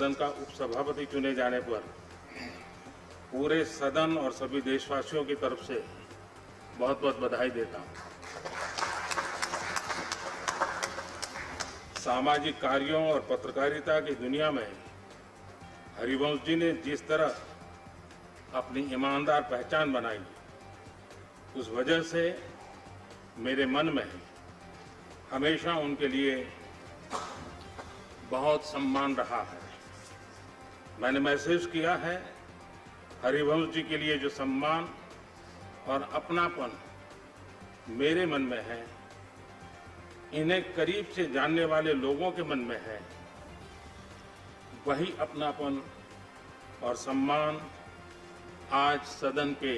सदन का उपसभापति चुने जाने पर पूरे सदन और सभी देशवासियों की तरफ से बहुत बहुत बधाई देता हूं। सामाजिक कार्यों और पत्रकारिता की दुनिया में हरिवंश जी ने जिस तरह अपनी ईमानदार पहचान बनाई, उस वजह से मेरे मन में हमेशा उनके लिए बहुत सम्मान रहा है। मैंने महसूस किया है हरिवंश जी के लिए जो सम्मान और अपनापन मेरे मन में है, इन्हें करीब से जानने वाले लोगों के मन में है, वही अपनापन और सम्मान आज सदन के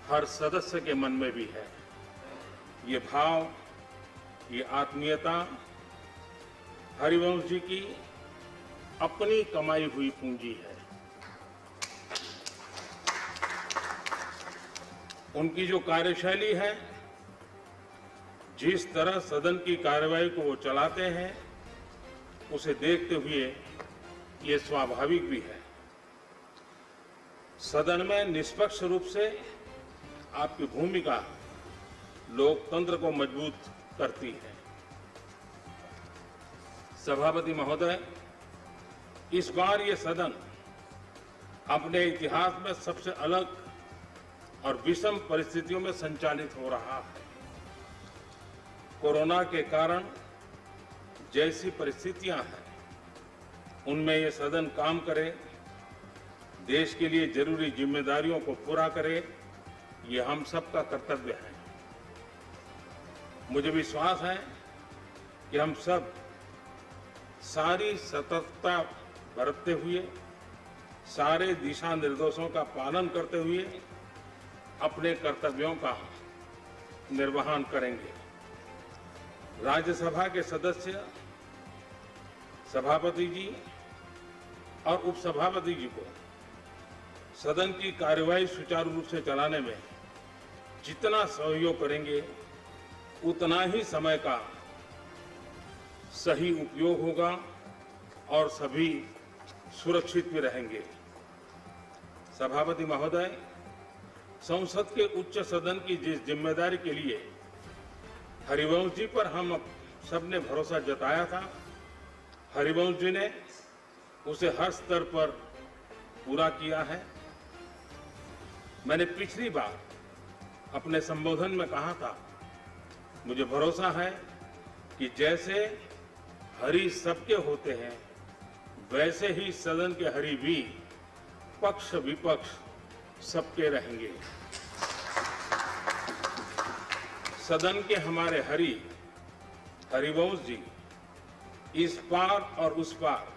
हर सदस्य के मन में भी है। ये भाव, ये आत्मीयता हरिवंश जी की अपनी कमाई हुई पूंजी है। उनकी जो कार्यशैली है, जिस तरह सदन की कार्यवाही को वो चलाते हैं, उसे देखते हुए ये स्वाभाविक भी है। सदन में निष्पक्ष रूप से आपकी भूमिका लोकतंत्र को मजबूत करती है। सभापति महोदय, इस बार ये सदन अपने इतिहास में सबसे अलग और विषम परिस्थितियों में संचालित हो रहा है। कोरोना के कारण जैसी परिस्थितियां हैं, उनमें ये सदन काम करे, देश के लिए जरूरी जिम्मेदारियों को पूरा करे, ये हम सबका कर्तव्य है। मुझे विश्वास है कि हम सब सारी सतर्कता बरतते हुए, सारे दिशा निर्देशों का पालन करते हुए अपने कर्तव्यों का निर्वहन करेंगे। राज्यसभा के सदस्य, सभापति जी और उपसभापति जी को सदन की कार्यवाही सुचारू रूप से चलाने में जितना सहयोग करेंगे, उतना ही समय का सही उपयोग होगा और सभी सुरक्षित भी रहेंगे। सभापति महोदय, संसद के उच्च सदन की जिस जिम्मेदारी के लिए हरिवंश जी पर हम सबने भरोसा जताया था, हरिवंश जी ने उसे हर स्तर पर पूरा किया है। मैंने पिछली बार अपने संबोधन में कहा था, मुझे भरोसा है कि जैसे हरि सबके होते हैं, वैसे ही सदन के हरि भी पक्ष विपक्ष सबके रहेंगे। सदन के हमारे हरिवंश जी इस पार और उस पार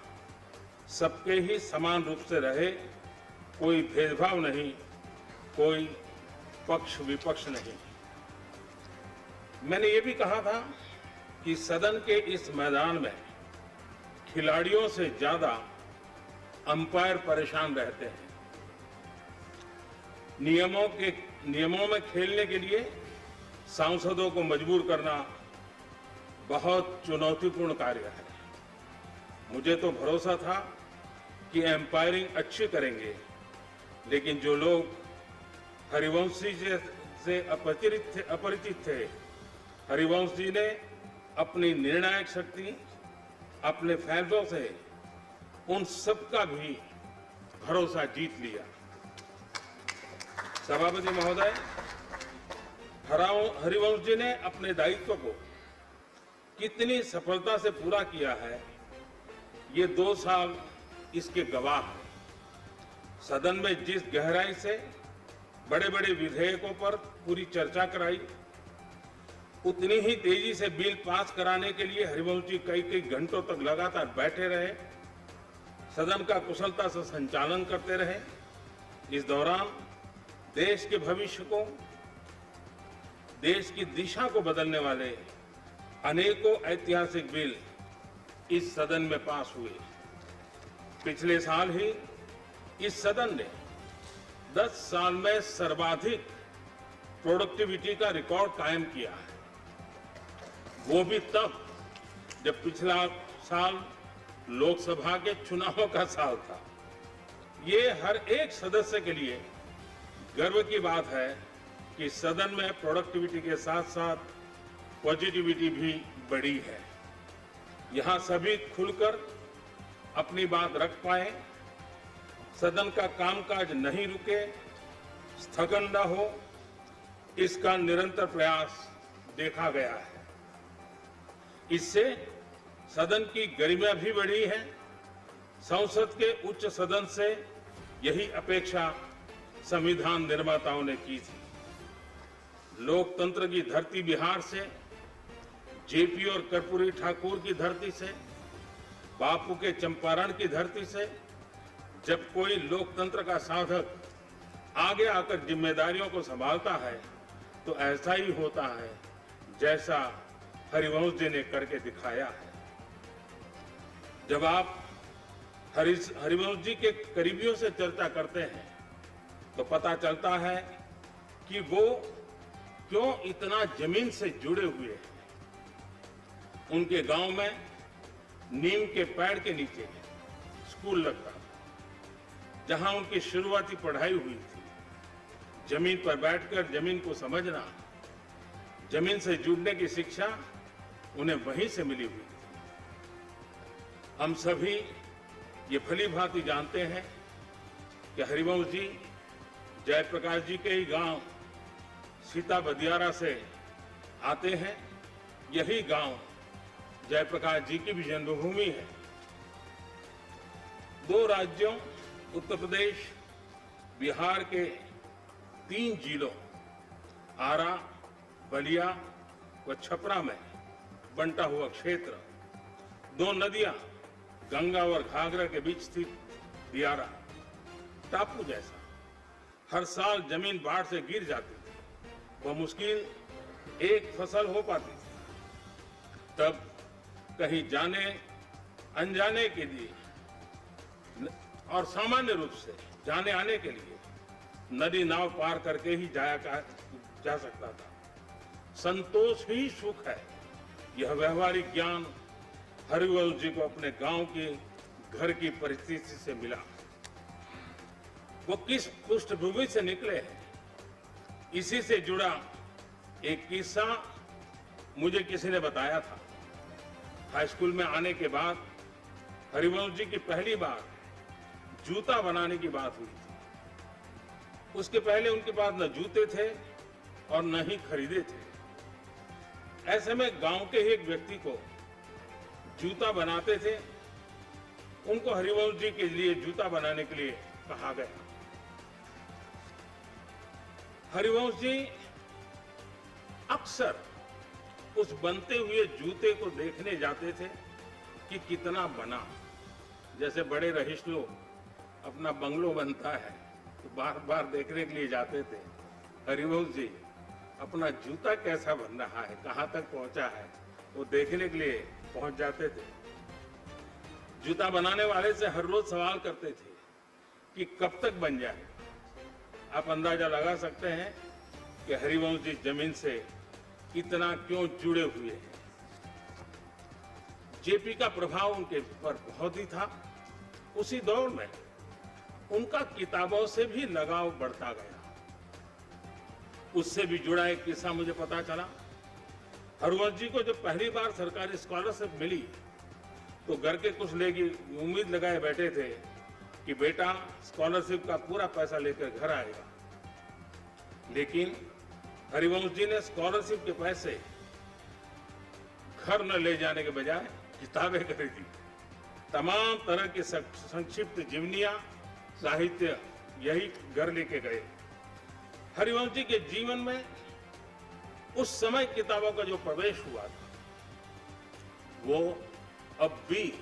सबके ही समान रूप से रहे, कोई भेदभाव नहीं, कोई पक्ष विपक्ष नहीं। मैंने ये भी कहा था कि सदन के इस मैदान में खिलाड़ियों से ज्यादा अंपायर परेशान रहते हैं। नियमों में खेलने के लिए सांसदों को मजबूर करना बहुत चुनौतीपूर्ण कार्य है। मुझे तो भरोसा था कि एम्पायरिंग अच्छी करेंगे, लेकिन जो लोग हरिवंश जी से अपरिचित थे, हरिवंश जी ने अपनी निर्णायक शक्ति, अपने फैसलों से उन सबका भी भरोसा जीत लिया। सभापति महोदय, हरिवंश जी ने अपने दायित्व को कितनी सफलता से पूरा किया है, ये 2 साल इसके गवाह हैं। सदन में जिस गहराई से बड़े बड़े विधेयकों पर पूरी चर्चा कराई, उतनी ही तेजी से बिल पास कराने के लिए हरिवंश जी कई घंटों तक लगातार बैठे रहे, सदन का कुशलता से संचालन करते रहे। इस दौरान देश के भविष्य को, देश की दिशा को बदलने वाले अनेकों ऐतिहासिक बिल इस सदन में पास हुए। पिछले साल ही इस सदन ने 10 साल में सर्वाधिक प्रोडक्टिविटी का रिकॉर्ड कायम किया है। वो भी तब जब पिछला साल लोकसभा के चुनावों का साल था। ये हर एक सदस्य के लिए गर्व की बात है कि सदन में प्रोडक्टिविटी के साथ साथ पॉजिटिविटी भी बढ़ी है। यहां सभी खुलकर अपनी बात रख पाए, सदन का कामकाज नहीं रुके, स्थगन न हो, इसका निरंतर प्रयास देखा गया है। इससे सदन की गरिमा भी बढ़ी है। संसद के उच्च सदन से यही अपेक्षा संविधान निर्माताओं ने की थी। लोकतंत्र की धरती बिहार से, जेपी और कर्पूरी ठाकुर की धरती से, बापू के चंपारण की धरती से जब कोई लोकतंत्र का साधक आगे आकर जिम्मेदारियों को संभालता है तो ऐसा ही होता है जैसा हरिवंश जी ने करके दिखाया है। जब आप हरिवंश जी के करीबियों से चर्चा करते हैं तो पता चलता है कि वो क्यों इतना जमीन से जुड़े हुए हैं। उनके गांव में नीम के पेड़ के नीचे स्कूल लगता था, जहां उनकी शुरुआती पढ़ाई हुई थी। जमीन पर बैठकर जमीन को समझना, जमीन से जुड़ने की शिक्षा उन्हें वहीं से मिली हुई थी। हम सभी ये भली भांति जानते हैं कि हरिवंश जी जयप्रकाश जी के ही गांव सीता बदियारा से आते हैं। यही गांव जयप्रकाश जी की भी जन्मभूमि है। दो राज्यों उत्तर प्रदेश, बिहार के 3 जिलों आरा, बलिया व छपरा में बंटा हुआ क्षेत्र, 2 नदियां गंगा और घाघरा के बीच स्थित दियारा टापू जैसा। हर साल जमीन बाढ़ से गिर जाती थी, वह मुश्किल एक फसल हो पाती थी। तब कहीं जाने अनजाने के लिए और सामान्य रूप से जाने आने के लिए नदी नाव पार करके ही जा सकता था। संतोष ही सुख है। यह व्यवहारिक ज्ञान हरिवंश जी को अपने गांव की घर की परिस्थिति से मिला। वो किस पृष्ठभूमि से निकले हैं, इसी से जुड़ा एक किस्सा मुझे किसी ने बताया था। हाई स्कूल में आने के बाद हरिवंश जी की पहली बार जूता बनाने की बात हुई थी। उसके पहले उनके पास न जूते थे और न ही खरीदे थे। ऐसे में गांव के ही एक व्यक्ति को जूता बनाते थे। उनको हरिवंश जी के लिए जूता बनाने के लिए कहा गया। हरिवंश जी अक्सर उस बनते हुए जूते को देखने जाते थे कि कितना बना। जैसे बड़े रईस लोग अपना बंगलो बनता है तो बार बार देखने के लिए जाते थे। हरिवंश जी अपना जूता कैसा बन रहा है, कहां तक पहुंचा है, वो देखने के लिए पहुंच जाते थे। जूता बनाने वाले से हर रोज सवाल करते थे कि कब तक बन जाए। आप अंदाजा लगा सकते हैं कि हरिवंश जी जमीन से इतना क्यों जुड़े हुए हैं। जेपी का प्रभाव उनके पर बहुत ही था। उसी दौर में उनका किताबों से भी लगाव बढ़ता गया। उससे भी जुड़ा एक किस्सा मुझे पता चला। हरिवंश जी को जब पहली बार सरकारी स्कॉलरशिप मिली तो घर के कुछ लोग उम्मीद लगाए बैठे थे कि बेटा स्कॉलरशिप का पूरा पैसा लेकर घर आएगा। लेकिन हरिवंश जी ने स्कॉलरशिप के पैसे घर न ले जाने के बजाय किताबें खरीदी। तमाम तरह की संक्षिप्त जीवनियां, साहित्य यही घर लेके गए। हरिवंश जी के जीवन में उस समय किताबों का जो प्रवेश हुआ था वो अब भी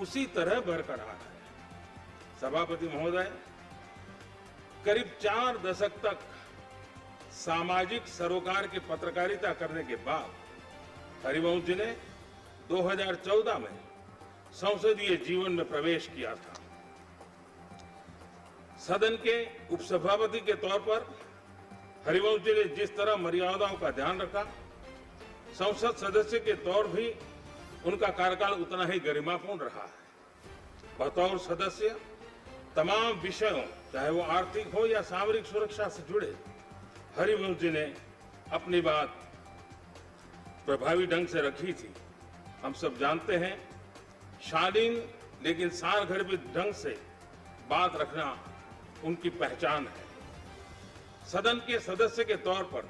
उसी तरह बरकरार है। सभापति महोदय, करीब 4 दशक तक सामाजिक सरोकार की पत्रकारिता करने के बाद हरिवंश जी ने 2014 में संसदीय जीवन में प्रवेश किया था। सदन के उपसभापति के तौर पर हरिवंश जी ने जिस तरह मर्यादाओं का ध्यान रखा, संसद सदस्य के तौर भी उनका कार्यकाल उतना ही गरिमापूर्ण रहा है। बतौर सदस्य तमाम विषयों, चाहे वो आर्थिक हो या सामरिक सुरक्षा से जुड़े, हरिवंश जी ने अपनी बात प्रभावी ढंग से रखी थी। हम सब जानते हैं, शालीन लेकिन सारगर्भित ढंग से बात रखना उनकी पहचान है। सदन के सदस्य के तौर पर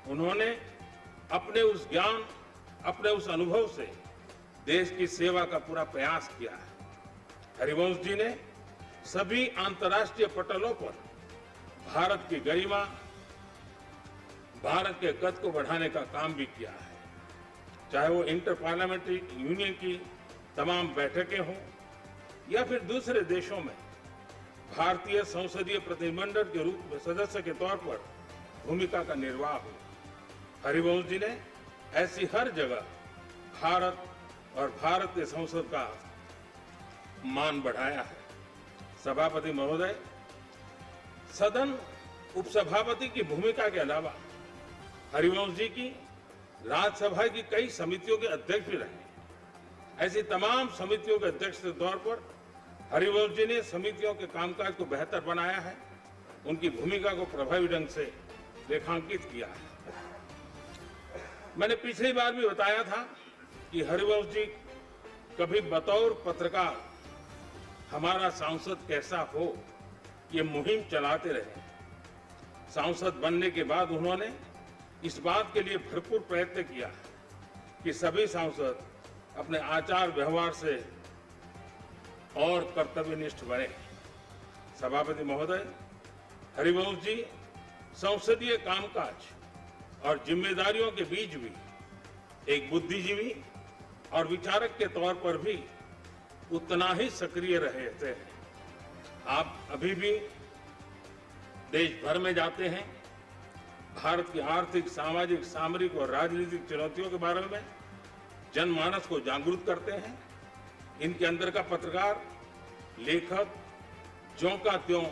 उन्होंने अपने उस ज्ञान, अपने उस अनुभव से देश की सेवा का पूरा प्रयास किया है। हरिवंश जी ने सभी अंतर्राष्ट्रीय पटलों पर भारत की गरिमा, भारत के कद को बढ़ाने का काम भी किया है। चाहे वो इंटर पार्लियामेंट्री यूनियन की तमाम बैठकें हों या फिर दूसरे देशों में भारतीय संसदीय प्रतिनिधिमंडल के रूप में सदस्य के तौर पर भूमिका का निर्वाह हो, हरिवंश जी ने ऐसी हर जगह भारत और भारत के संसद का मान बढ़ाया है। सभापति महोदय, सदन उपसभापति की भूमिका के अलावा हरिवंश जी की राज्यसभा की कई समितियों के अध्यक्ष भी रहे। ऐसी तमाम समितियों के अध्यक्ष के तौर पर हरिवंश जी ने समितियों के कामकाज को बेहतर बनाया है, उनकी भूमिका को प्रभावी ढंग से रेखांकित किया है। मैंने पिछली बार भी बताया था कि हरिवंश जी कभी बतौर पत्रकार हमारा सांसद कैसा हो, ये मुहिम चलाते रहे। सांसद बनने के बाद उन्होंने इस बात के लिए भरपूर प्रयत्न किया कि सभी सांसद अपने आचार व्यवहार से और कर्तव्यनिष्ठ बने। सभापति महोदय, हरिवंश जी संसदीय कामकाज और जिम्मेदारियों के बीच भी एक बुद्धिजीवी और विचारक के तौर पर भी उतना ही सक्रिय रहते हैं। आप अभी भी देश भर में जाते हैं, भारत की आर्थिक, सामाजिक, सामरिक और राजनीतिक चुनौतियों के बारे में जनमानस को जागरूक करते हैं। इनके अंदर का पत्रकार, लेखक ज्यों का त्यों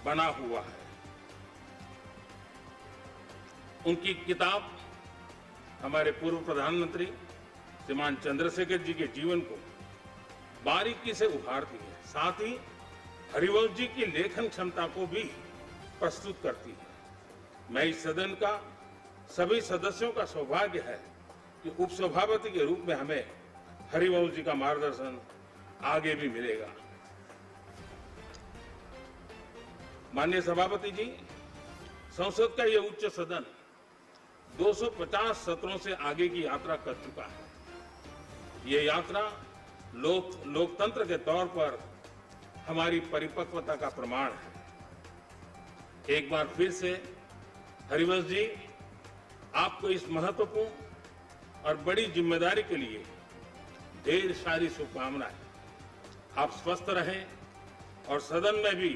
बना हुआ है। उनकी किताब हमारे पूर्व प्रधानमंत्री श्रीमान चंद्रशेखर जी के जीवन को बारीकी से उभारती है, साथ ही हरिवंश जी की लेखन क्षमता को भी प्रस्तुत करती है। मैं इस सदन का सभी सदस्यों का सौभाग्य है कि उपसभापति के रूप में हमें हरिवंश जी का मार्गदर्शन आगे भी मिलेगा। माननीय सभापति जी, संसद का यह उच्च सदन 250 सत्रों से आगे की यात्रा कर चुका है। ये यात्रा लोकतंत्र के तौर पर हमारी परिपक्वता का प्रमाण है। एक बार फिर से हरिवंश जी, आपको इस महत्वपूर्ण और बड़ी जिम्मेदारी के लिए ढेर सारी शुभकामनाएं। आप स्वस्थ रहें और सदन में भी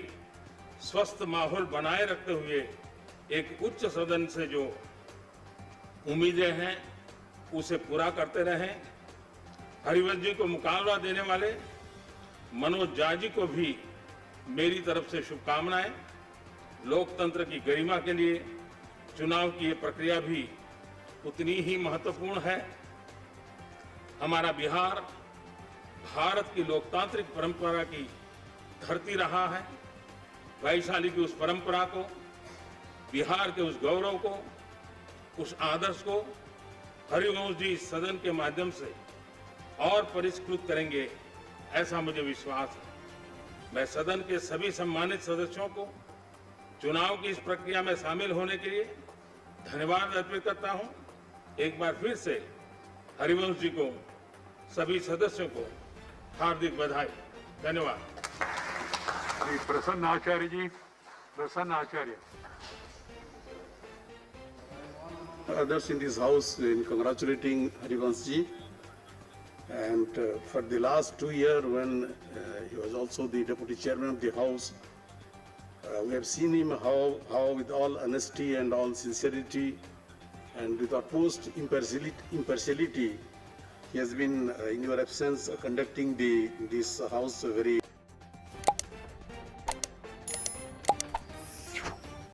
स्वस्थ माहौल बनाए रखते हुए एक उच्च सदन से जो उम्मीदें हैं उसे पूरा करते रहें। हरिवंश जी को मुकाबला देने वाले मनोज झा जी को भी मेरी तरफ से शुभकामनाएं। लोकतंत्र की गरिमा के लिए चुनाव की ये प्रक्रिया भी उतनी ही महत्वपूर्ण है। हमारा बिहार भारत की लोकतांत्रिक परंपरा की धरती रहा है। वैशाली की उस परंपरा को, बिहार के उस गौरव को, उस आदर्श को हरिवंश जी सदन के माध्यम से और परिष्कृत करेंगे, ऐसा मुझे विश्वास है। मैं सदन के सभी सम्मानित सदस्यों को चुनाव की इस प्रक्रिया में शामिल होने के लिए धन्यवाद अर्पित करता हूं। एक बार फिर से हरिवंश जी को, सभी सदस्यों को हार्दिक बधाई। धन्यवाद। प्रसन्न आचार्य जी, प्रसन्न आचार्य। Others in this house in congratulating Harivansh ji, and for the last 2 years when he was also the deputy chairman of the house, we have seen him how with all honesty and all sincerity and with utmost impartiality he has been in your absence conducting this house very